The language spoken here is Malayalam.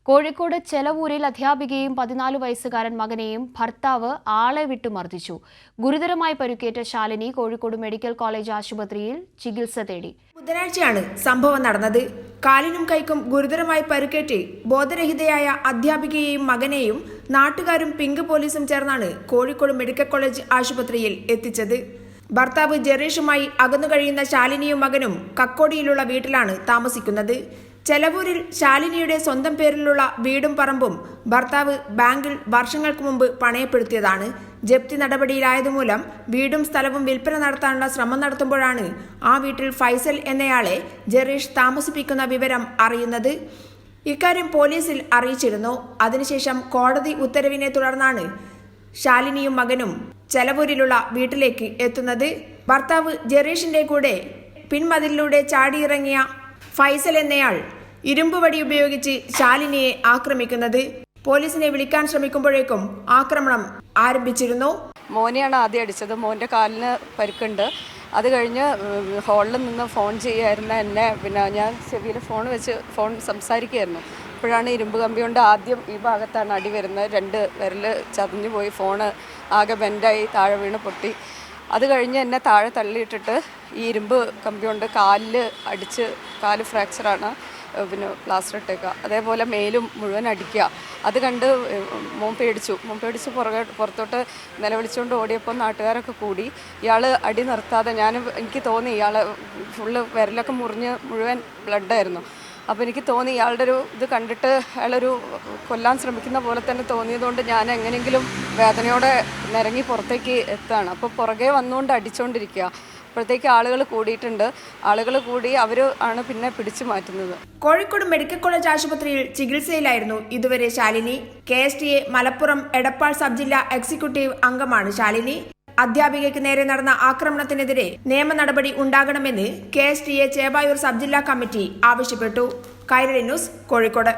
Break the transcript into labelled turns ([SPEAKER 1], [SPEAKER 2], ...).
[SPEAKER 1] കോഴിക്കോട് ചെലവൂരിൽ അധ്യാപികയും 14 വയസ്സുകാരൻ മകനെയും ഭർത്താവ് ആളെ വിട്ടു മർദ്ദിച്ചു. ഗുരുതരമായി പരിക്കേറ്റ ശാലിനി കോഴിക്കോട് മെഡിക്കൽ കോളേജ് ആശുപത്രിയിൽ ചികിത്സ തേടി.
[SPEAKER 2] ബുധനാഴ്ചയാണ് സംഭവം നടന്നത്. കാലിനും കൈക്കും ഗുരുതരമായി പരിക്കേറ്റ് ബോധരഹിതയായ അധ്യാപികയെയും മകനെയും നാട്ടുകാരും പിങ്ക് പോലീസും ചേർന്നാണ് കോഴിക്കോട് മെഡിക്കൽ കോളേജ് ആശുപത്രിയിൽ എത്തിച്ചത്. ഭർത്താവ് ജെറീഷുമായി അകന്നു കഴിയുന്ന ശാലിനിയും മകനും കക്കോടിയിലുള്ള വീട്ടിലാണ് താമസിക്കുന്നത്. ചെലവൂരിൽ ശാലിനിയുടെ സ്വന്തം പേരിലുള്ള വീടും പറമ്പും ഭർത്താവ് ബാങ്കിൽ വർഷങ്ങൾക്ക് മുമ്പ് പണയപ്പെടുത്തിയതാണ്. ജപ്തി നടപടിയിലായതുമൂലം വീടും സ്ഥലവും വിൽപ്പന നടത്താനുള്ള ശ്രമം നടത്തുമ്പോഴാണ് ആ വീട്ടിൽ ഫൈസൽ എന്നയാളെ ജെറീഷ് താമസിപ്പിക്കുന്ന വിവരം അറിയുന്നത്. ഇക്കാര്യം പോലീസിൽ അറിയിച്ചിരുന്നു. അതിനുശേഷം കോടതി ഉത്തരവിനെ തുടർന്നാണ് ശാലിനിയും മകനും ചെലവൂരിലുള്ള വീട്ടിലേക്ക് എത്തുന്നത്. ഭർത്താവ് ജെറീഷിന്റെ കൂടെ പിൻമതിലിലൂടെ ചാടിയിറങ്ങിയ ഫൈസൽ എന്നയാൾ ഇരുമ്പുവടി ഉപയോഗിച്ച് ശാലിനിയെ ആക്രമിക്കുന്നത്. പോലീസിനെ വിളിക്കാൻ ശ്രമിക്കുമ്പോഴേക്കും ആക്രമണം ആരംഭിച്ചിരുന്നു.
[SPEAKER 3] മോനെയാണ് ആദ്യം അടിച്ചത്. മോൻ്റെ കാലിന് പരിക്കുണ്ട്. അത് കഴിഞ്ഞ് ഹാളിൽ നിന്ന് ഫോൺ ചെയ്യായിരുന്ന എന്നെ ഞാൻ ചെവിയിൽ ഫോൺ സംസാരിക്കുകയായിരുന്നു. അപ്പോഴാണ് ഇരുമ്പ് കമ്പി കൊണ്ട് ആദ്യം ഈ ഭാഗത്താണ് അടി വരുന്നത്. 2 വിരൽ ചതഞ്ഞു പോയി. ഫോണ് ആകെ ബെൻഡായി താഴെ വീണ് പൊട്ടി. അത് കഴിഞ്ഞ് എന്നെ താഴെ തള്ളിയിട്ടിട്ട് ഈ ഇരുമ്പ് കമ്പി കൊണ്ട് കാലിൽ അടിച്ച് കാല് ഫ്രാക്ചറാണ്. പ്ലാസ്റ്റർ ഇട്ടേക്കുക. അതേപോലെ മേലും മുഴുവൻ അടിക്കുക. അത് കണ്ട് മോൻ പേടിച്ചു. പുറത്തോട്ട് നിലവിളിച്ചുകൊണ്ട് ഓടിയപ്പോൾ നാട്ടുകാരൊക്കെ കൂടി. ഇയാൾ അടി നിർത്താതെ എനിക്ക് തോന്നി ഇയാൾ ഫുള്ള് വിരലൊക്കെ മുറിഞ്ഞ് മുഴുവൻ ബ്ലഡായിരുന്നു. അപ്പോൾ എനിക്ക് തോന്നി ഇയാളുടെ ഇത് കണ്ടിട്ട് അയാളൊരു കൊല്ലാൻ ശ്രമിക്കുന്ന പോലെ തന്നെ തോന്നിയതുകൊണ്ട് ഞാൻ എങ്ങനെയെങ്കിലും വേദനയോടെ നിരങ്ങി പുറത്തേക്ക് എത്താണ്. അപ്പോൾ പുറകെ വന്നുകൊണ്ട് അടിച്ചുകൊണ്ടിരിക്കുക. അപ്പോഴത്തേക്ക് ആളുകൾ കൂടിയിട്ടുണ്ട്. ആളുകൾ കൂടി അവർ ആണ് പിന്നെ പിടിച്ചു മാറ്റുന്നത്.
[SPEAKER 2] കോഴിക്കോട് മെഡിക്കൽ കോളേജ് ആശുപത്രിയിൽ ചികിത്സയിലായിരുന്നു ഇതുവരെ ശാലിനി. KSTA മലപ്പുറം എടപ്പാൾ സബ് ജില്ലാ എക്സിക്യൂട്ടീവ് അംഗമാണ് ശാലിനി. അധ്യാപികയ്ക്ക് നേരെ നടന്ന ആക്രമണത്തിനെതിരെ നിയമ നടപടി ഉണ്ടാകണമെന്ന് KSTA ചേവായൂർ സബ് ജില്ലാ കമ്മിറ്റി ആവശ്യപ്പെട്ടു. കൈരളി ന്യൂസ്, കോഴിക്കോട്.